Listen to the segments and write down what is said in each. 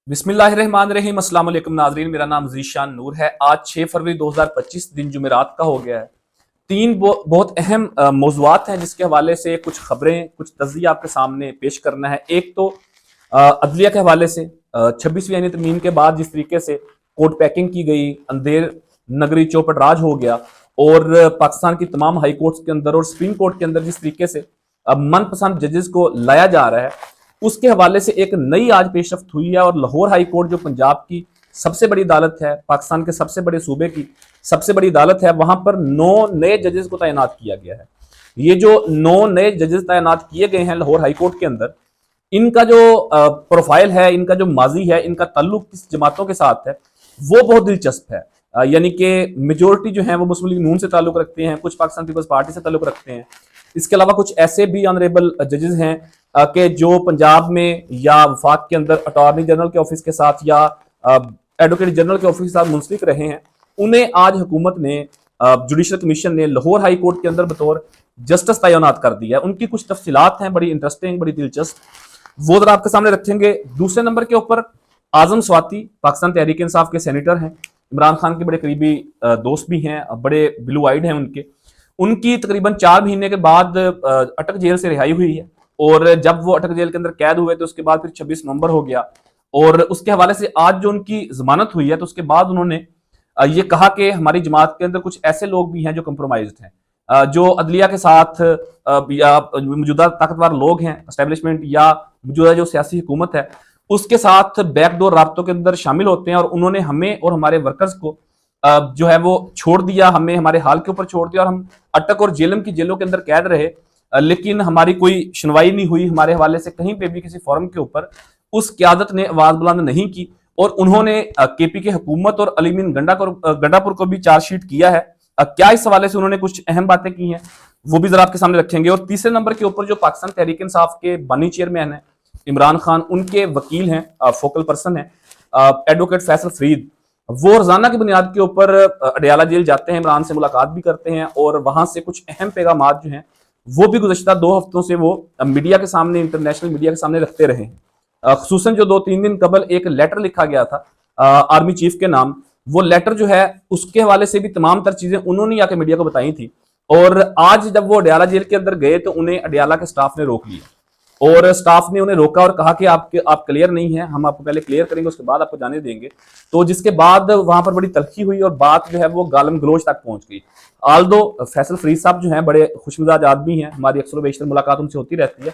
बिस्मिल्लाहिर्रहमानिर्रहीम। अस्सलाम वालेकुम नाज़रीन, मेरा नाम ज़ीशान नूर है। आज 6 फरवरी 2025 दिन जुमेरात का हो गया है। तीन बहुत अहम मौज़ूआत हैं जिसके हवाले से कुछ खबरें, कुछ तज़किया आपके सामने पेश करना है। एक तो अदलिया के हवाले से 26वीं आईनी तरमीम के बाद जिस तरीके से कोर्ट पैकिंग की गई, अंधेर नगरी चौपट राज हो गया और पाकिस्तान की तमाम हाई कोर्ट्स के अंदर और सुप्रीम कोर्ट के अंदर जिस तरीके से मनपसंद जजेस को लाया जा रहा है, उसके हवाले से एक नई आज पेशरफ्त हुई है। और लाहौर हाई कोर्ट जो पंजाब की सबसे बड़ी अदालत है, पाकिस्तान के सबसे बड़े सूबे की सबसे बड़ी अदालत है, वहां पर 9 नए जजेस को तैनात किया गया है। ये जो 9 नए जजेस तैनात किए गए हैं लाहौर हाई कोर्ट के अंदर, इनका जो प्रोफाइल है, इनका जो माजी है, इनका ताल्लुक किस जमातों के साथ है, वो बहुत दिलचस्प है। यानी कि मेजोरिटी जो है वो मुस्लिम लीग नून से ताल्लुक रखते हैं, कुछ पाकिस्तान पीपल्स पार्टी से ताल्लुक रखते हैं। इसके अलावा कुछ ऐसे भी ऑनरेबल जजेस हैं कि जो पंजाब में या वफाक के अंदर अटॉर्नी जनरल के ऑफिस के साथ या एडवोकेट जनरल के ऑफिस के साथ मुंसलिक रहे हैं। उन्हें आज हुकूमत ने, जुडिशल कमीशन ने लाहौर हाई कोर्ट के अंदर बतौर जस्टिस तैनात कर दिया है। उनकी कुछ तफसीलात हैं बड़ी इंटरेस्टिंग, बड़ी दिलचस्प, वो जरा आपके सामने रखेंगे। दूसरे नंबर के ऊपर आजम स्वाति पाकिस्तान तहरीक इंसाफ के सेनेटर हैं, इमरान खान के बड़े करीबी दोस्त भी हैं, बड़े ब्लू आइड हैं उनकी तकरीबन 4 महीने के बाद अटक जेल से रिहाई हुई है। और जब वो अटक जेल के अंदर कैद हुए तो उसके बाद फिर 26 नवंबर हो गया और उसके हवाले से आज जो उनकी जमानत हुई है तो उसके बाद उन्होंने ये कहा कि हमारी जमात के अंदर कुछ ऐसे लोग भी हैं जो कंप्रोमाइज्ड हैं, जो अदलिया के साथ या मौजूदा ताकतवर लोग हैं, एस्टेब्लिशमेंट या मौजूदा जो सियासी हुकूमत है उसके साथ बैकडोर राब्तों के अंदर शामिल होते हैं। और उन्होंने हमें और हमारे वर्कर्स को जो है वो छोड़ दिया, हमें हमारे हाल के ऊपर छोड़ दिया और हम अटक और जेलम की जेलों के अंदर कैद रहे, लेकिन हमारी कोई सुनवाई नहीं हुई। हमारे हवाले से कहीं पे भी किसी फोरम के ऊपर उस क्यादत ने आवाज बुलंद नहीं की और उन्होंने केपी के हुकूमत और अलीमीन गंडापुर को भी चार्जशीट किया है। क्या इस हवाले से उन्होंने कुछ अहम बातें की हैं वो भी जरा आपके सामने रखेंगे। और तीसरे नंबर के ऊपर जो पाकिस्तान तहरीक इंसाफ के बानी चेयरमैन है इमरान खान, उनके वकील हैं, फोकल पर्सन है एडवोकेट फैसल फरीद, वो रोजाना की बुनियाद के ऊपर अडयाला जेल जाते हैं, इमरान से मुलाकात भी करते हैं और वहां से कुछ अहम पैगाम जो हैं वो भी गुज़श्ता 2 हफ्तों से वो मीडिया के सामने, इंटरनेशनल मीडिया के सामने रखते रहे हैं। खुसूसन जो 2-3 दिन कबल एक लेटर लिखा गया था आर्मी चीफ के नाम, वो लेटर जो है उसके हवाले से भी तमाम तर चीजें उन्होंने आके मीडिया को बताई थी। और आज जब वो अडयाला जेल के अंदर गए तो उन्हें अडयाला के स्टाफ ने रोक लिया और स्टाफ ने उन्हें रोका और कहा कि आप क्लियर नहीं है, हम आपको पहले क्लियर करेंगे उसके बाद आपको जाने देंगे। तो जिसके बाद वहां पर बड़ी तलखी हुई और बात जो है वो गालम गलोच तक पहुंच गई। आल्दो फैसल फरीद साहब जो हैं बड़े खुशमिजाज आदमी हैं, हमारी अक्सर बेशतर मुलाकात उनसे होती रहती है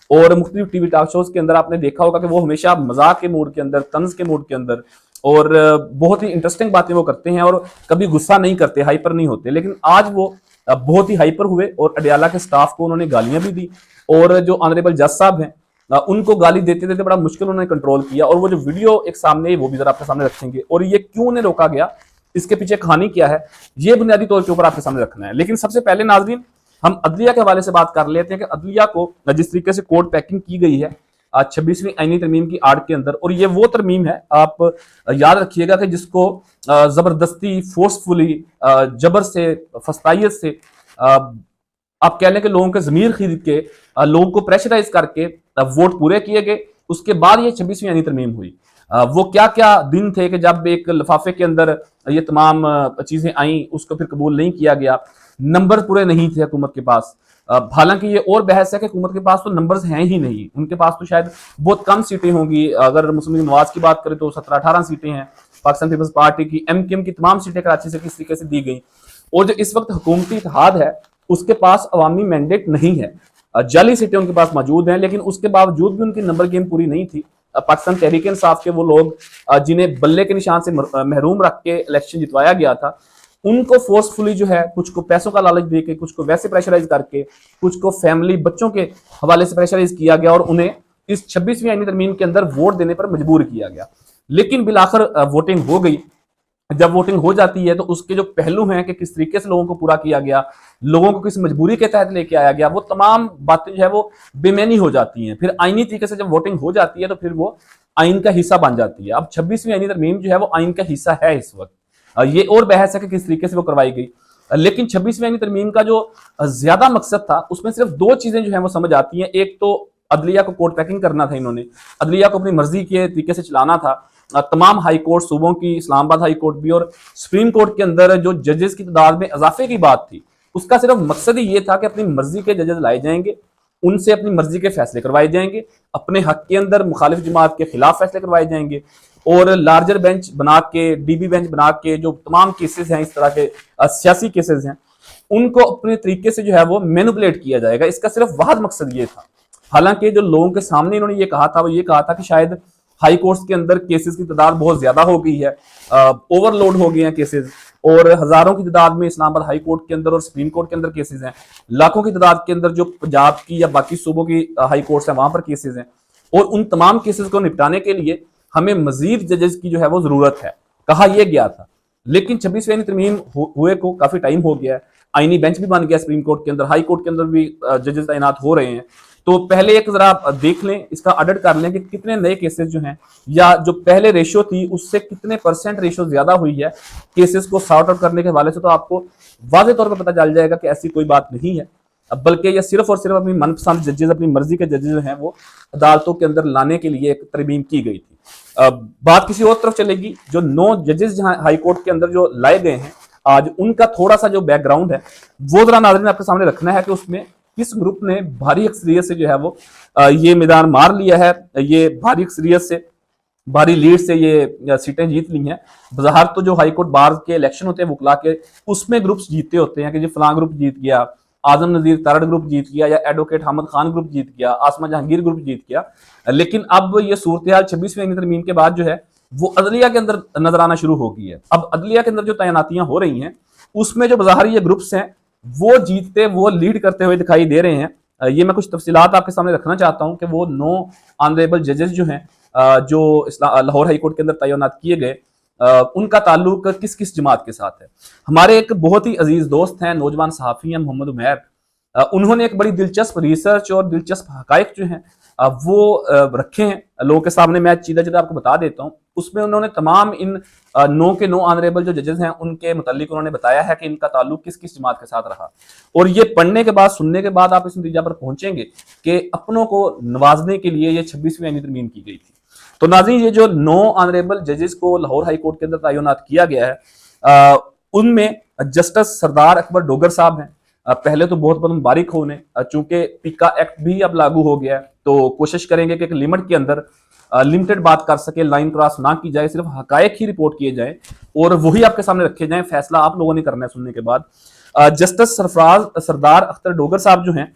और मुख्तलिफ टीवी टॉक शोज के अंदर आपने देखा होगा कि वो हमेशा मजाक के मूड के अंदर, तंज के मूड के अंदर और बहुत ही इंटरेस्टिंग बातें वो करते हैं और कभी गुस्सा नहीं करते, हाइपर नहीं होते। लेकिन आज वो बहुत ही हाइपर हुए और अडयाला के स्टाफ को उन्होंने गालियां भी दी और जो ऑनरेबल जज साहब हैं उनको गाली देते देते बड़ा मुश्किल उन्होंने कंट्रोल किया। और वो जो वीडियो एक सामने वो भी जरा आपके सामने रखेंगे और ये क्यों उन्हें रोका गया, इसके पीछे कहानी क्या है, ये बुनियादी तौर के ऊपर आपके सामने रखना है। लेकिन सबसे पहले नाजरीन हम अदलिया के हवाले से बात कर लेते हैं कि अदलिया को जिस तरीके से कोर्ट पैकिंग की गई है 26वीं आईनी तरमीम की आड़ के अंदर, और ये वो तरमीम है आप याद रखिएगा कि जिसको जबरदस्ती, फोर्सफुली, जबर से, फस्तायत से, आप कह लें कि लोगों के जमीर खरीद के, लोगों को प्रेशराइज करके वोट पूरे किए गए। उसके बाद ये 26वीं आईनी तरमीम हुई। वो क्या क्या दिन थे कि जब एक लिफाफे के अंदर ये तमाम चीजें आई, उसको फिर कबूल नहीं किया गया, नंबर पूरे नहीं थे हुकूमत के पास। हालांकि ये और बहस है कि हुकूमत के पास तो नंबर्स हैं ही नहीं, उनके पास तो शायद बहुत कम सीटें होंगी। अगर मुस्लिम लीग नवाज की बात करें तो 17-18 सीटें हैं, पाकिस्तान पीपल्स पार्टी की, MKM की तमाम सीटें कराची से किस तरीके से दी गई। और जो इस वक्त हुकूमती इत्तेहाद है उसके पास अवामी मैंडेट नहीं है, जाली सीटें उनके पास मौजूद हैं, लेकिन उसके बावजूद भी उनकी नंबर गेम पूरी नहीं थी। पाकिस्तान तहरीक इंसाफ के वो लोग जिन्हें बल्ले के निशान से महरूम रख के इलेक्शन जितवाया गया था, उनको फोर्सफुली जो है कुछ को पैसों का लालच देके, कुछ को वैसे प्रेशराइज करके, कुछ को फैमिली बच्चों के हवाले से प्रेशराइज किया गया और उन्हें इस 26वीं आईनी तरमीम के अंदर वोट देने पर मजबूर किया गया। लेकिन बिलाखिर वोटिंग हो गई। जब वोटिंग हो जाती है तो उसके जो पहलू हैं कि किस तरीके से लोगों को पूरा किया गया, लोगों को किस मजबूरी के तहत लेके आया गया, वो तमाम बातें जो है वो बेमैनी हो जाती हैं। फिर आईनी तरीके से जब वोटिंग हो जाती है तो फिर वो आइन का हिस्सा बन जाती है। अब 26वीं आईनी तरमीम जो है वो आइन का हिस्सा है इस वक्त। ये और बहस है कि किस तरीके से वो करवाई गई। लेकिन 26वीं आईनी तरमीम का जो ज्यादा मकसद था उसमें सिर्फ 2 चीजें जो है वो समझ आती हैं। एक तो अदलिया को कोर्ट पैकिंग करना था, इन्होंने अदलिया को अपनी मर्जी के तरीके से चलाना था। तमाम हाई कोर्ट सूबों की, इस्लामाबाद हाई कोर्ट भी और सुप्रीम कोर्ट के अंदर जो जजेस की तादाद में इजाफे की बात थी, उसका सिर्फ मकसद ही ये था कि अपनी मर्जी के जजेस लाए जाएंगे, उनसे अपनी मर्जी के फैसले करवाए जाएंगे, अपने हक के अंदर मुखालिफ जमात के खिलाफ फैसले करवाए जाएंगे, और लार्जर बेंच बना के, डीबी बेंच बना के जो तमाम केसेस हैं, इस तरह के सियासी केसेस हैं, उनको अपने तरीके से जो है वो मैनिपुलेट किया जाएगा। इसका सिर्फ वाहद मकसद ये था। हालांकि जो लोगों के सामने इन्होंने ये कहा था, वो ये कहा था कि शायद हाई कोर्ट्स के अंदर केसेस की तादाद बहुत ज्यादा हो गई है, ओवरलोड हो गए हैं केसेस, और हजारों की तादाद में इस्लामाबाद हाई कोर्ट के अंदर और सुप्रीम कोर्ट के अंदर केसेस हैं, लाखों की तादाद के अंदर जो पंजाब की या बाकी सूबों की हाई कोर्ट्स हैं वहां पर केसेस हैं, और उन तमाम केसेस को निपटाने के लिए हमें मजीद जजेस की जो है वो जरूरत है, कहा यह गया था। लेकिन 26वीं आईनी तरमीम हुए को काफी टाइम हो गया है, आईनी बेंच भी बन गया सुप्रीम कोर्ट के अंदर, हाई कोर्ट के अंदर भी जजेस तैनात हो रहे हैं। तो पहले एक जरा देख लें, इसका ऑडिट कर लें कि कितने नए केसेस जो हैं, या जो पहले रेशियो थी उससे कितने परसेंट रेशियो ज्यादा हुई है केसेस को सॉर्ट आउट करने के हवाले से, तो आपको वाज़ेह तौर पर पता चल जाएगा कि ऐसी कोई बात नहीं है, बल्कि यह सिर्फ और सिर्फ अपनी मनपसंद जजेस, अपनी मर्जी के जजेस जो हैं वो अदालतों के अंदर लाने के लिए एक तरमीम की गई थी। बात किसी और तरफ चलेगी। जो 9 जजेस जहां हाई कोर्ट के अंदर जो लाए गए हैं आज, उनका थोड़ा सा जो बैकग्राउंड है वो जरा नाज़रीन आपके सामने रखना है कि उसमें किस ग्रुप ने भारी अक्सरियत से जो है वो ये मैदान मार लिया है, ये भारी अक्सरियत से, भारी लीड से ये सीटें जीत ली हैं। बाहर तो जो हाई कोर्ट बार के इलेक्शन होते हैं वकला के, उसमें ग्रुप्स जीतते होते हैं कि जी फलां ग्रुप जीत गया, आजम नजीर तारड़ ग्रुप जीत गया, या एडवोकेट हमद खान ग्रुप जीत गया, आसमा जहांगीर ग्रुप जीत गया। लेकिन अब ये सूरत हाल 26वीं आईनी तरमीम के बाद जो है वो अदलिया के अंदर नजर आना शुरू हो गई है। अब अदलिया के अंदर जो तैनातियां हो रही हैं उसमें जो बाहर ये ग्रुप्स हैं वो जीतते, वो लीड करते हुए दिखाई दे रहे हैं। ये मैं कुछ तफसीलात आपके सामने रखना चाहता हूं कि वो 9 ऑनरेबल जजेस जो हैं जो लाहौर हाई कोर्ट के अंदर तैनात किए गए, उनका ताल्लुक किस किस जमात के साथ है। हमारे एक बहुत ही अजीज दोस्त हैं, नौजवान सहाफ़ी हैं मोहम्मद उमैर, उन्होंने एक बड़ी दिलचस्प रिसर्च और दिलचस्प हकायक जो हैं वो रखे हैं लोगों के सामने। मैं चीज़ा चीज़ा आपको बता देता हूँ। उसमें उन्होंने तमाम इन 9 के 9 ऑनरेबल जो जजेस हैं उनके मुतालिक उन्होंने बताया है कि इनका ताल्लुक किस किस जमात के साथ रहा, और ये पढ़ने के बाद, सुनने के बाद आप इस नतीजा पर पहुंचेंगे कि अपनों को नवाजने के लिए ये 26वीं आईनी तरमीम की गई थी। तो नाज़रीन, ये जो 9 ऑनरेबल जजेस को लाहौर हाई कोर्ट के अंदर तैनात किया गया है, उनमें जस्टिस सरदार अकबर डोगर साहब हैं। पहले तो बहुत बहुत मुबारक हो उन्हें, चूंकि पिका एक्ट भी अब लागू हो गया है, तो कोशिश करेंगे कि एक लिमिट के अंदर लिमिटेड बात कर सके, लाइन क्रॉस ना की जाए, सिर्फ हकायक ही रिपोर्ट किए जाए और वही आपके सामने रखे जाए। फैसला आप लोगों ने करना है सुनने के बाद। जस्टिस सरफराज सरदार अख्तर डोगर साहब जो हैं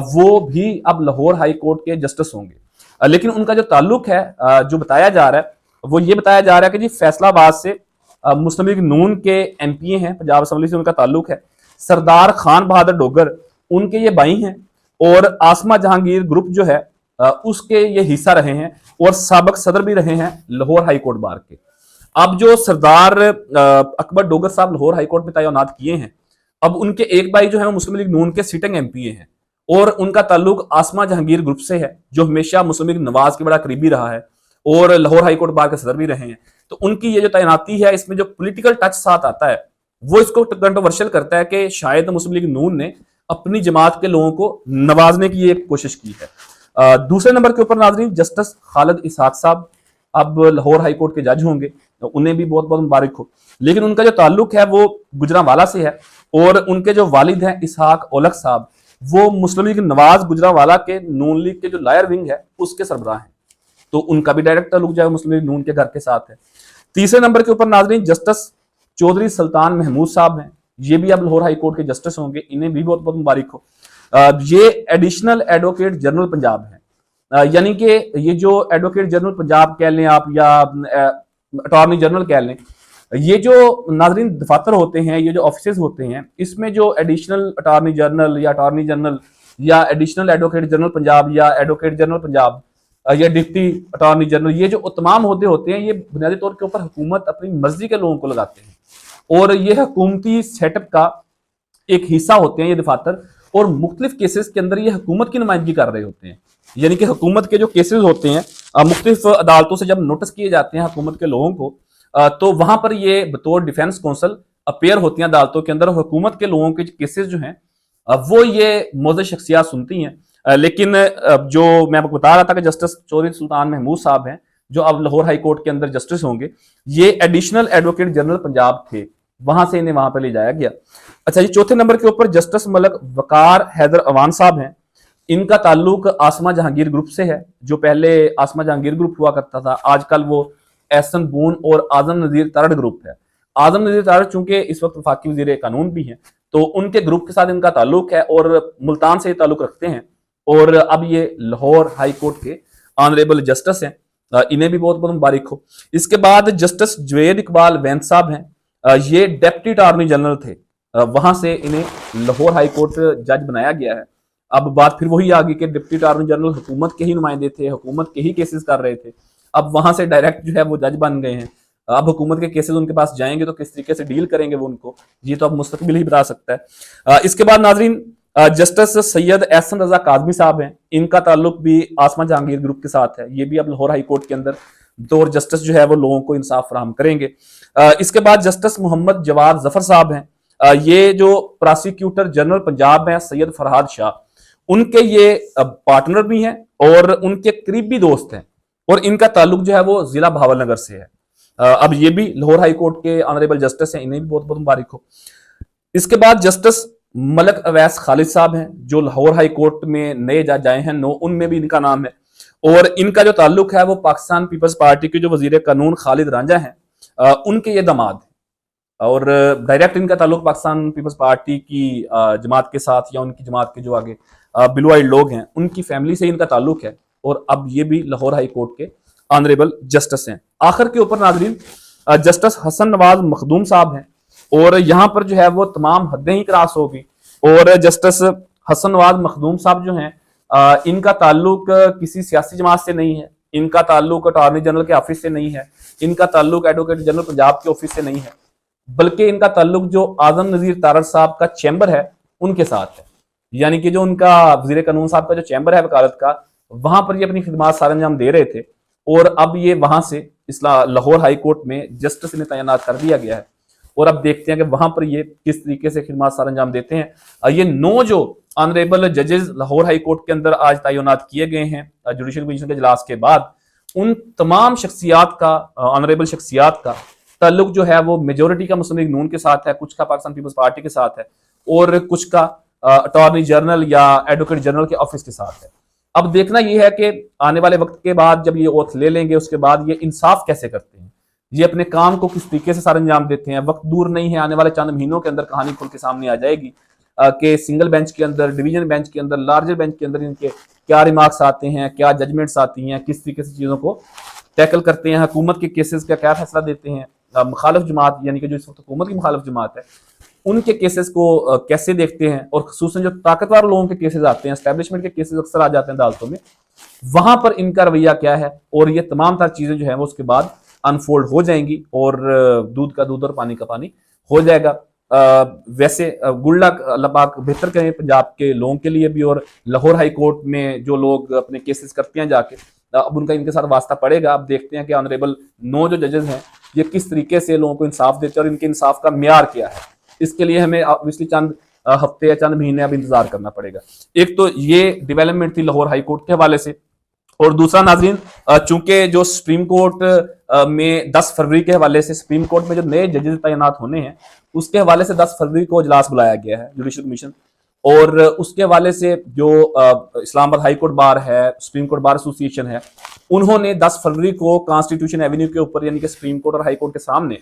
वो भी अब लाहौर हाई कोर्ट के जस्टिस होंगे। लेकिन उनका जो ताल्लुक है, जो बताया जा रहा है, वो ये बताया जा रहा है कि जी फैसलाबाद से मुस्लिम लीग नून के एमपीए हैं, पंजाब असम्बली से उनका ताल्लुक है। सरदार खान बहादुर डोगर उनके ये भाई हैं, और आसमा जहांगीर ग्रुप जो है उसके ये हिस्सा रहे हैं और साबिक सदर भी रहे हैं लाहौर हाई कोर्ट बार के। अब जो सरदार अकबर डोगर साहब लाहौर हाई कोर्ट में तैनात किए हैं, अब उनके एक भाई जो है वो मुस्लिम लीग नून के सिटिंग एमपीए हैं, और उनका ताल्लुक आसमा जहांगीर ग्रुप से है, जो हमेशा मुस्लिम लीग नवाज के बड़ा करीबी रहा है और लाहौर हाई कोर्ट बार के सदर भी रहे हैं। तो उनकी ये जो तैनाती है, इसमें जो पॉलिटिकल टच साथ आता है वो इसको कंट्रोवर्शियल करता है कि शायद मुस्लिम लीग नून ने अपनी जमात के लोगों को नवाजने की एक कोशिश की है। दूसरे नंबर के ऊपर नाज़रीन जस्टिस खालिद इसहाक साहब अब लाहौर हाई कोर्ट के जज होंगे, तो उन्हें भी बहुत बहुत मुबारक हो। लेकिन उनका जो ताल्लुक है वो गुजरांवाला से है, और उनके जो वालिद हैं इसहाक ओलख साहब, वो मुस्लिम लीग नवाज गुजरांवाला के नून लीग के जो लायर विंग है उसके सरबराह हैं, तो उनका भी डायरेक्ट ताल्लुक जो है मुस्लिम लीग नून के घर के साथ है। तीसरे नंबर के ऊपर नाज़रीन जस्टिस चौधरी सुल्तान महमूद साहब हैं, ये भी अब लाहौर हाई कोर्ट के जस्टिस होंगे, इन्हें भी बहुत बहुत मुबारक हो। ये एडिशनल एडवोकेट जनरल पंजाब है, यानी कि ये जो एडवोकेट जनरल पंजाब कह लें आप या अटॉर्नी जनरल कह लें, ये जो नाज़रीन दफातर होते हैं, ये जो ऑफिसेज होते हैं, इसमें जो एडिशनल अटॉर्नी जनरल या अटॉर्नी जनरल या एडिशनल एडवोकेट जनरल पंजाब या एडवोकेट जनरल पंजाब या डिप्टी अटॉर्नी जनरल, ये जो तमाम होते होते हैं, ये बुनियादी तौर के ऊपर हुकूमत अपनी मर्जी के लोगों को लगाते हैं, और ये हुकूमती सेटअप का एक हिस्सा होते हैं ये दफातर, और मुख्तलिफ केसेस के अंदर ये हुकूमत की नुमाइंदगी कर रहे होते हैं। यानी कि हुकूमत के जो केसेस होते हैं, मुख्तलिफ अदालतों से जब नोटिस किए जाते हैं हुकूमत के लोगों को, तो वहां पर ये बतौर डिफेंस काउंसिल अपेयर होती हैं अदालतों के अंदर। हुकूमत के लोगों के केसेस जो हैं वो ये मौजूद शख्सियात सुनती हैं, लेकिन जो मैं आपको बता रहा था कि जस्टिस चौधरी सुल्तान महमूद साहब हैं जो अब लाहौर हाई कोर्ट के अंदर जस्टिस होंगे, ये एडिशनल एडवोकेट जनरल पंजाब थे, वहां से इन्हें वहां पर ले जाया गया। अच्छा जी, चौथे नंबर के ऊपर जस्टिस मलक वकार हैदर अवान साहब हैं। इनका ताल्लुक आसमा जहांगीर ग्रुप से है, जो पहले आसमा जहांगीर ग्रुप हुआ करता था, आजकल वो एहसन बून और आजम नजीर तारड़ ग्रुप है। आजम नजीर तारड़ चूंकि इस वक्त वफाकी वजीर कानून भी हैं, तो उनके ग्रुप के साथ इनका ताल्लुक है और मुल्तान से ये ताल्लुक रखते हैं, और अब ये लाहौर हाई कोर्ट के ऑनरेबल जस्टिस हैं। इन्हें भी बहुत बहुत मुबारक हो। इसके बाद जस्टिस जुवेद इकबाल वैन साहब हैं, ये डेप्टी अटॉर्नी जनरल थे, वहां से इन्हें लाहौर हाई कोर्ट जज बनाया गया है। अब बात फिर वही आ गई कि डिप्टी अटॉर्नी जनरल हुकूमत के ही नुमाइंदे थे, हुकूमत के ही केसेस कर रहे थे, अब वहां से डायरेक्ट जो है वो जज बन गए हैं। अब हुकूमत के केसेस उनके पास जाएंगे तो किस तरीके से डील करेंगे वो उनको, ये तो अब मुस्तकबिल ही बता सकता है। इसके बाद नाजरीन जस्टिस सैयद एहसन रजा काजमी साहब हैं, इनका ताल्लुक भी आसमा जहांगीर ग्रुप के साथ है। ये भी अब लाहौर हाई कोर्ट के अंदर बतौर जस्टिस जो है वो लोगों को इंसाफ फराहम करेंगे। इसके बाद जस्टिस मोहम्मद जवाद जफर साहब हैं, ये जो प्रोसिक्यूटर जनरल पंजाब हैं सैयद फरहाद शाह, उनके ये पार्टनर भी हैं और उनके करीबी दोस्त हैं, और इनका ताल्लुक जो है वो जिला भावलनगर से है। अब ये भी लाहौर हाई कोर्ट के ऑनरेबल जस्टिस हैं, इन्हें भी बहुत बहुत मुबारक हो। इसके बाद जस्टिस मलक अवैस खालिद साहब हैं, जो लाहौर हाई कोर्ट में नए जज आए हैं, उनमें भी इनका नाम है, और इनका जो ताल्लुक है वो पाकिस्तान पीपल्स पार्टी के जो वजीर कानून खालिद रांझा हैं, उनके ये दामाद हैं, और डायरेक्ट इनका ताल्लुक पाकिस्तान पीपल्स पार्टी की जमात के साथ या उनकी जमात के जो आगे ब्लू आइड लोग हैं उनकी फैमिली से इनका ताल्लुक है, और अब ये भी लाहौर हाई कोर्ट के ऑनरेबल जस्टिस हैं। आखिर के ऊपर नाजरीन जस्टिस हसन नवाज मखदूम साहब हैं, और यहाँ पर जो है वो तमाम हदें ही क्रॉस होगी, और जस्टिस हसन नवाज मखदूम साहब जो हैं इनका ताल्लुक किसी सियासी जमात से नहीं है, इनका ताल्लुक अटॉर्नी जनरल के ऑफिस से नहीं है, इनका ताल्लुक एडवोकेट जनरल पंजाब के ऑफिस से नहीं है, बल्कि इनका ताल्लुक जो आजम नजीर तारड़ साहब का चैम्बर है उनके साथ है। यानी कि जो उनका वजीर कानून साहब का जो चैम्बर है वकालत का, वहां पर ये अपनी खिदमत सार अंजाम दे रहे थे, और अब ये वहां से इस लाहौर हाई कोर्ट में जस्टिस ने तैनात कर दिया गया है, और अब देखते हैं कि वहां पर ये किस तरीके से खिदमत सार अंजाम देते हैं। ये 9 जो ऑनरेबल जजेस लाहौर हाई कोर्ट के अंदर आज तैनात किए गए हैं जुडिशल कमीशन के इजलास के बाद, उन तमाम शख्सियात का, ऑनरेबल शख्सियात का ताल्लुक जो है वो मेजोरिटी का मुस्लिम लीग नून के साथ है, कुछ का पाकिस्तान पीपल्स पार्टी के साथ है, और कुछ का अटॉर्नी जनरल या एडवोकेट जनरल के ऑफिस के साथ है। अब देखना यह है कि आने वाले वक्त के बाद जब ये ओथ ले लेंगे, उसके बाद ये इंसाफ कैसे करते हैं, ये अपने काम को किस तरीके से सार अंजाम देते हैं। वक्त दूर नहीं है, आने वाले चंद महीनों के अंदर कहानी खुल के सामने आ जाएगी कि सिंगल बेंच के अंदर, डिवीजन बेंच के अंदर, लार्जर बेंच के अंदर इनके क्या रिमार्क्स आते हैं, क्या जजमेंट्स आती हैं, किस तरीके से चीज़ों को टैकल करते हैं, हुकूमत के केसेस का क्या फैसला देते हैं, मुखालिफ जमात यानी कि जो इस वक्त हुकूमत की मुखालिफ जमात है उनके केसेस को कैसे देखते हैं, और खसूसन जो ताकतवर लोगों के केसेस आते हैं, एस्टेब्लिशमेंट के केसेस अक्सर आ जाते हैं अदालतों में, वहां पर इनका रवैया क्या है, और ये तमाम तरह चीजें जो है वो उसके बाद अनफोल्ड हो जाएंगी, और दूध का दूध और पानी का पानी हो जाएगा। वैसे गुड लक, अल्लाह पाक बेहतर करें पंजाब के लोगों के लिए भी, और लाहौर हाई कोर्ट में जो लोग अपने केसेस करते हैं जाके, अब उनका इनके साथ वास्ता पड़ेगा। अब देखते हैं कि ऑनरेबल 9 जो जजेस हैं ये किस तरीके से लोगों को इंसाफ देते हैं, और इनके इंसाफ का म्यार क्या है, इसके लिए हमें ऑब्वियसली चंद हफ्ते या चंद महीने अब इंतजार करना पड़ेगा। एक तो ये डेवलपमेंट थी लाहौर हाई कोर्ट के हवाले से, और दूसरा नाजरीन चूंकि जो सुप्रीम कोर्ट में 10 फरवरी के हवाले से सुप्रीम कोर्ट में जो नए जजेस तैनात होने हैं उसके हवाले से 10 फरवरी को इजलास बुलाया गया है जुडिशल कमीशन, और उसके हवाले से जो इस्लामाबाद हाई कोर्ट बार है, सुप्रीम कोर्ट बार एसोसिएशन है, उन्होंने 10 फरवरी को कॉन्स्टिट्यूशन एवेन्यू के ऊपर यानी कि सुप्रीम कोर्ट और हाई कोर्ट के सामने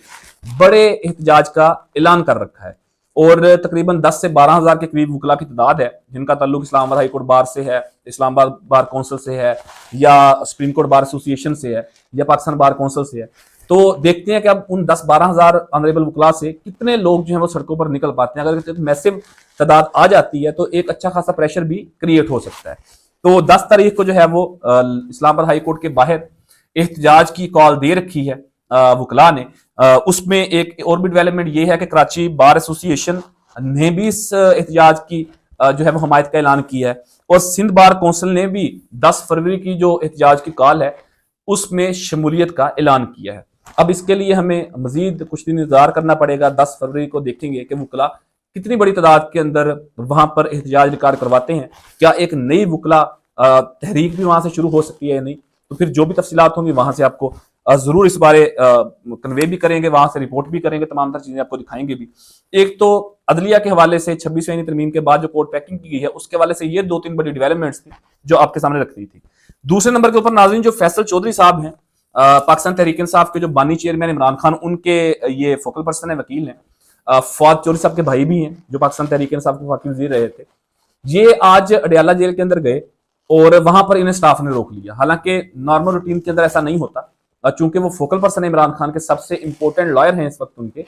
बड़े एहतजाज का ऐलान कर रखा है, और तकरीबन 10 से 12 हज़ार के करीब वकला की तादाद है जिनका ताल्लुक इस्लामाबाद हाई कोर्ट बार से है, इस्लामाबाद बार कौंसिल से है, या सुप्रीम कोर्ट बार एसोसिएशन से है, या पाकिस्तान बार कौंसिल से है। तो देखते हैं कि अब उन 10-12 हज़ार ऑनरेबल वकला से कितने लोग जो है वो सड़कों पर निकल पाते हैं। अगर मैसिव तादाद आ जाती है तो एक अच्छा खासा प्रेशर भी क्रिएट हो सकता है। तो 10 तारीख को जो है वो इस्लामाबाद हाई कोर्ट के बाहर एहतजाज की कॉल दे रखी है वकला ने। उसमें एक और भी डेवलपमेंट ये है कि कराची बार एसोसिएशन ने भी इस एहतजाज की जो है वो हमायत का ऐलान किया है, और सिंध बार कौंसिल ने भी 10 फरवरी की जो एहतजाज की कॉल है उसमें शमूलियत का ऐलान किया है। अब इसके लिए हमें मजीद कुछ दिन इंतजार करना पड़ेगा। 10 फरवरी को देखेंगे कि वकला कितनी बड़ी तादाद के अंदर वहां पर एहतजाज रिकॉर्ड करवाते हैं, क्या एक नई वुकला तहरीक भी वहां से शुरू हो सकती है या नहीं। तो फिर जो भी तफसीलात होंगी वहां से आपको जरूर इस बारे कन्वे भी करेंगे, वहां से रिपोर्ट भी करेंगे, तमाम तर चीजें आपको दिखाएंगे भी। एक तो अदलिया के हवाले से 26वीं तरमीम के बाद जो कोर्ट पैकिंग की गई है उसके हवाले से ये 2-3 बड़ी डेवलपमेंट्स थी जो आपके सामने रख दी थी। दूसरे नंबर के ऊपर नाज़रीन जो फैसल चौधरी साहब हैं, पाकिस्तान तहरीक इंसाफ के जो बानी चेयरमैन इमरान खान, उनके ये फोकल पर्सन है, वकील हैं। फवाद चौधरी साहब के भाई भी हैं जो पाकिस्तान तहरीक इंसाफ के वकील वजीर रहे थे। ये आज अडयाला जेल के अंदर गए और वहां पर इन्हें स्टाफ ने रोक लिया। हालांकि नॉर्मल रूटीन के अंदर ऐसा नहीं होता, चूंकि वो फोकल पर्सन इमरान खान के सबसे इंपॉर्टेंट लॉयर हैं इस वक्त उनके,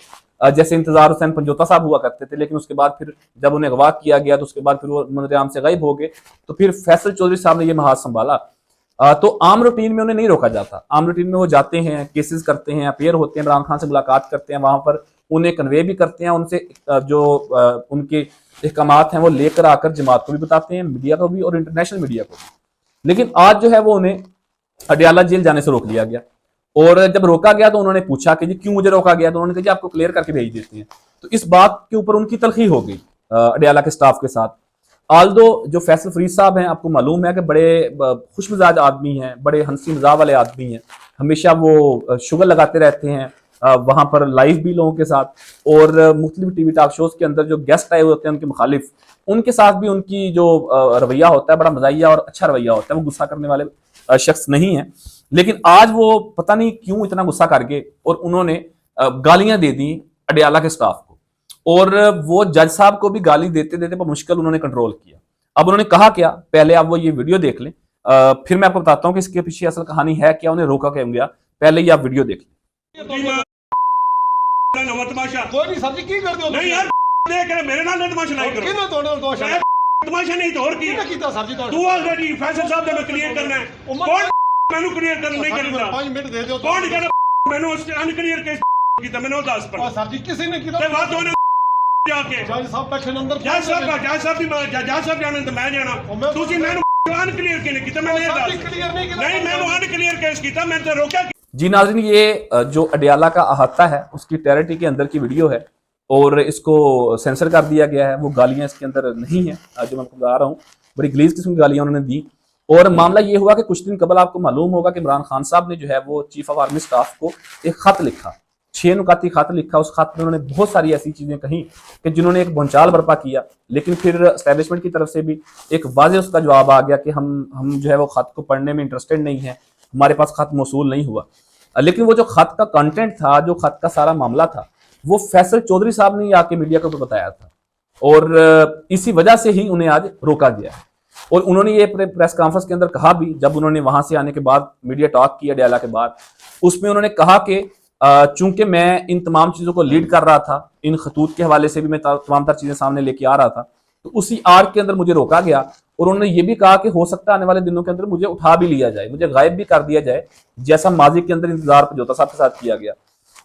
जैसे इंतजार हुसैन पंजोता साहब हुआ करते थे, लेकिन उसके बाद फिर जब उन्हें अगवा किया गया तो उसके बाद फिर वो मंजर-ए-आम से गायब हो गए। तो फिर फैसल चौधरी साहब ने ये महाज संभाला। तो आम रूटीन में उन्हें नहीं रोका जाता। आम रूटीन में वो जाते हैं, केसेस करते हैं, अपेयर होते हैं, इमरान खान से मुलाकात करते हैं, वहां पर उन्हें कन्वे भी करते हैं, उनसे जो उनके अहकामात हैं वो लेकर आकर जमात को भी बताते हैं, मीडिया को भी और इंटरनेशनल मीडिया को भी। लेकिन आज जो है वो उन्हें अडयाला जेल जाने से रोक लिया गया। और जब रोका गया तो उन्होंने पूछा कि जी क्यों मुझे रोका गया, तो उन्होंने कहा जी आपको क्लियर करके भेज देते हैं। तो इस बात के ऊपर उनकी तलखी हो गई अडयाला के स्टाफ के साथ। आल्दो जो फैसल फरीद साहब हैं, आपको मालूम है कि बड़े खुश मिजाज आदमी हैं, बड़े हंसी मजाक वाले आदमी हैं, हमेशा वो शुगर लगाते रहते हैं वहां पर लाइव भी लोगों के साथ, और मुख्तलिफ टीवी टॉक शोज के अंदर जो गेस्ट आए होते हैं उनके मुखालिफ, उनके साथ भी उनकी जो रवैया होता है बड़ा मजाइया और अच्छा रवैया होता है। वो गुस्सा करने वाले शख्स नहीं है। लेकिन आज वो पता नहीं क्यों इतना गुस्सा कर गए और उन्होंने गालियां दे दी अडयाला के स्टाफ को, और वो जज साहब को भी गाली देते देते पर मुश्किल उन्होंने कंट्रोल किया। अब उन्होंने कहा क्या, पहले आप वो ये वीडियो देख लें, फिर मैं आपको बताता हूं कि इसके पीछे असल कहानी है क्या, उन्हें रोका क्यों गया। पहले ये आप वीडियो देख लें। कोई नहीं सर जी की कर दो नहीं यार देख रहे मेरे नाल तमाशा नहीं करो किने तोड़ो दोष है तमाशा नहीं तो और की कीता सर जी तू ऑलरेडी फैसल साहब ने क्लियर करना है कौन मैनू क्लियर कर नहीं करना 5 मिनट दे दो कौन कर मैनू अनक्लियर केस कीता मैंने 10 पर सर जी किसी ने कीता ते बात होने जाके जज साहब बैठे अंदर जज साहब भी जज साहब जाने तो मैं जाना तुसी मैनू अनक्लियर केने कीता मैंने नहीं मैनू अनक्लियर केस कीता मैं तो रोका। जी नाज़रीन, ये जो अडयाला का अहाता है उसकी टेरिटरी के अंदर की वीडियो है और इसको सेंसर कर दिया गया है। वो गालियां इसके अंदर नहीं है जो मैं आपको बता रहा हूँ, बड़ी गलीज किस्म की गालियां उन्होंने दी। और मामला ये हुआ कि कुछ दिन कबल आपको मालूम होगा कि इमरान खान साहब ने जो है वो चीफ ऑफ आर्मी स्टाफ को एक खत लिखा, 6 नुकाती खत लिखा। उस खत में उन्होंने बहुत सारी ऐसी चीजें कही कि जिन्होंने एक भंचाल बर्पा किया, लेकिन फिर एस्टेब्लिशमेंट की तरफ से भी एक वाज़ेह उसका जवाब आ गया कि हम जो है वो खत को पढ़ने में इंटरेस्टेड नहीं है, हमारे पास खत मौसूल नहीं हुआ। लेकिन वो जो खत का कंटेंट था, जो खत का सारा मामला था, वो फैसल चौधरी साहब ने आके मीडिया को बताया था और इसी वजह से ही उन्हें आज रोका गया है। और उन्होंने ये प्रेस कॉन्फ्रेंस के अंदर कहा भी, जब उन्होंने वहां से आने के बाद मीडिया टॉक किया अडयाला के बाद, उसमें उन्होंने कहा कि चूंकि मैं इन तमाम चीजों को लीड कर रहा था, इन खतूत के हवाले से भी मैं तमाम तर चीजें सामने लेके आ रहा था, तो उसी आर्ट के अंदर मुझे रोका गया। और उन्होंने ये भी कहा कि हो सकता है आने वाले दिनों के अंदर मुझे उठा भी लिया जाए, मुझे गायब भी कर दिया जाए, जैसा माजी के अंदर इंतजार पंजोता साहब के साथ किया गया।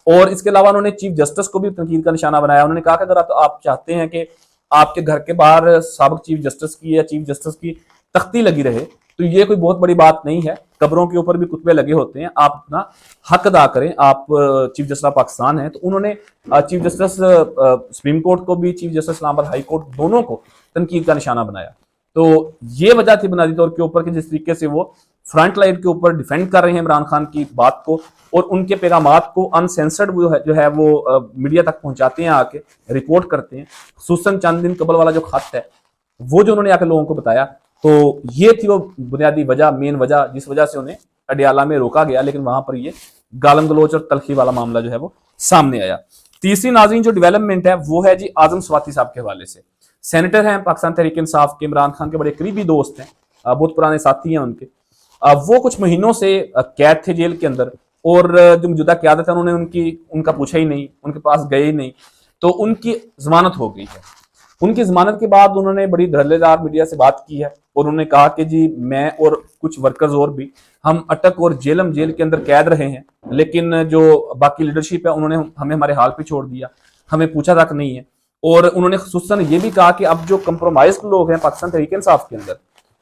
और इसके अलावा उन्होंने चीफ जस्टिस को भी तनकीद का निशाना बनाया। उन्होंने कहा कि अगर आप चाहते हैं कि आपके घर के बाहर साबिक चीफ जस्टिस की या चीफ जस्टिस की तख्ती लगी रहे, तो ये कोई बहुत बड़ी बात नहीं है, कब्रों के ऊपर भी कुतबे लगे होते हैं, आप अपना हक अदा करें, आप चीफ जस्टिस ऑफ पाकिस्तान हैं। तो उन्होंने चीफ जस्टिस सुप्रीम कोर्ट को भी, chief justice Islamabad high court, दोनों को तनकीद का निशाना बनाया। तो ये वजह थी बुनियादी तौर के ऊपर कि जिस तरीके से वो फ्रंट लाइन के ऊपर डिफेंड कर रहे हैं इमरान खान की बात को और उनके पैगामात को अनसेंसर्ड जो है वो मीडिया तक पहुंचाते हैं, आके रिपोर्ट करते हैं। खुसूसन चंद दिन कबल वाला जो खत है वो जो उन्होंने आके लोगों को बताया, तो ये थी वो बुनियादी वजह, मेन वजह जिस वजह से उन्हें अडयाला में रोका गया। लेकिन वहां पर ये गालम गलोच और तलखी वाला मामला जो है वो सामने आया। तीसरी नाज़रीन जो डेवलपमेंट है वो है जी आजम स्वाति साहब के हवाले से। सेनेटर हैं पाकिस्तान तहरीक इंसाफ के, इमरान खान के बड़े करीबी दोस्त हैं, बहुत पुराने साथी हैं उनके। वो कुछ महीनों से कैद थे जेल के अंदर और जो मौजूदा क़यादत है उन्होंने उनका पूछा ही नहीं, उनके पास गए ही नहीं, तो उनकी जमानत हो गई है। उनकी जमानत के बाद उन्होंने बड़ी धड़ल्लेदार मीडिया से बात की है और उन्होंने कहा कि जी मैं और कुछ वर्कर्स और भी हम अटक और जेलम जेल के अंदर कैद रहे हैं, लेकिन जो बाकी लीडरशिप है उन्होंने हमें हमारे हाल पे छोड़ दिया, हमें पूछा तक नहीं है। और उन्होंने खुसूसन ये भी कहा कि अब जो कंप्रोमाइज लोग हैं पाकिस्तान तहरीक इंसाफ के अंदर,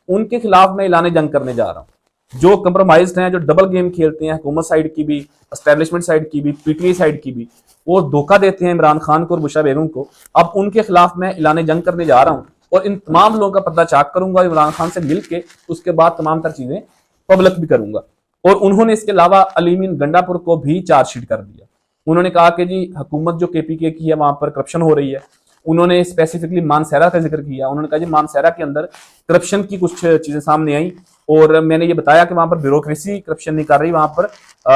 उनके खिलाफ मैं ऐलान जंग करने जा रहा हूँ। जो कंप्रोमाइज्ड हैं, जो डबल गेम खेलते हैं, हुकूमत साइड की भी, एस्टेब्लिशमेंट साइड की भी, पीटीआई साइड की भी, वो धोखा देते हैं इमरान खान को और बुशरा बेगम को। अब उनके खिलाफ मैं ऐलान जंग करने जा रहा हूँ और इन तमाम लोगों का पर्दा चाक करूंगा इमरान खान से मिलके, उसके बाद तमाम तर चीजें पब्लिक भी करूंगा। और उन्होंने इसके अलावा अलीमीन गंडापुर को भी चार्जशीट कर दिया। उन्होंने कहा कि जी हुकूमत जो केपीके की है वहां पर करप्शन हो रही है। उन्होंने स्पेसिफिकली मानसेरा का जिक्र किया। उन्होंने कहा जी मानसेरा के अंदर करप्शन की कुछ चीजें सामने आई और मैंने ये बताया कि वहां पर ब्यूरोक्रेसी करप्शन नहीं कर रही, वहां पर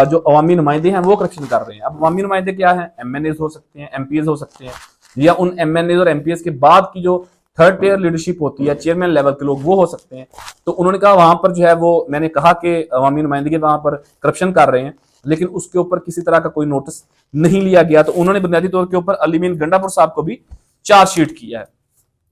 जो अवामी नुमाइंदे हैं वो करप्शन कर रहे हैं। अब अवामी नुमाइंदे क्या है? एमएनएज हो सकते हैं, एमपीएस हो सकते हैं, या उन एमएनएज और एमपीएस के बाद की जो थर्ड टियर लीडरशिप होती है, चेयरमैन लेवल के लोग, वो हो सकते हैं। तो उन्होंने कहा वहां पर जो है वो, मैंने कहा कि अवामी नुमाइंदगी वहां पर करप्शन कर रहे हैं, लेकिन उसके ऊपर किसी तरह का कोई नोटिस नहीं लिया गया। तो उन्होंने बुनियादी तौर के ऊपर अलीमीन गंडापुर साहब को भी चार्जशीट किया है।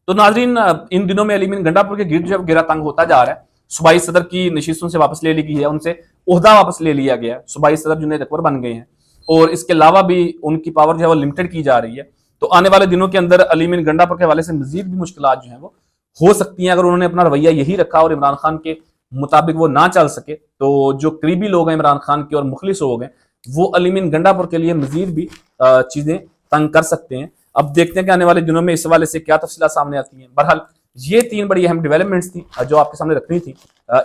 तो नाजरीन, इन दिनों में अलीमीन गंडापुर के गिर्द जो घेरा तंग होता जा रहा है। सूबाई सदर की नशिस्तों से वापस ले ली गई है, उनसे ओहदा वापस ले लिया गया है, सूबाई सदर जुनैद अकबर बन गए हैं और इसके अलावा भी उनकी पावर जो है वो लिमिटेड की जा रही है। तो आने वाले दिनों के अंदर अलीमीन गंडापुर के हवाले से मजीद भी मुश्किलात जो है वो हो सकती हैं। अगर उन्होंने अपना रवैया यही रखा और इमरान खान के मुताबिक वो ना चल सके, तो जो करीबी लोग हैं इमरान खान के और मुखलिस लोग हैं, वो अलीमीन गंडापुर के लिए मजीद भी चीजें तंग कर सकते हैं। अब देखते हैं कि आने वाले दिनों में इस हवाले से क्या तफसीलात सामने आती हैं। बहरहाल ये 3 बड़ी अहम डेवलपमेंट्स थी जो आपके सामने रखनी थी।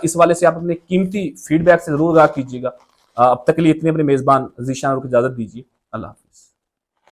इस हवाले से आप अपने कीमती फीडबैक से जरूर आगाह कीजिएगा। अब तक के लिए इतने, अपने मेजबान जीशान को इजाजत दीजिए। अल्लाह हाफिज।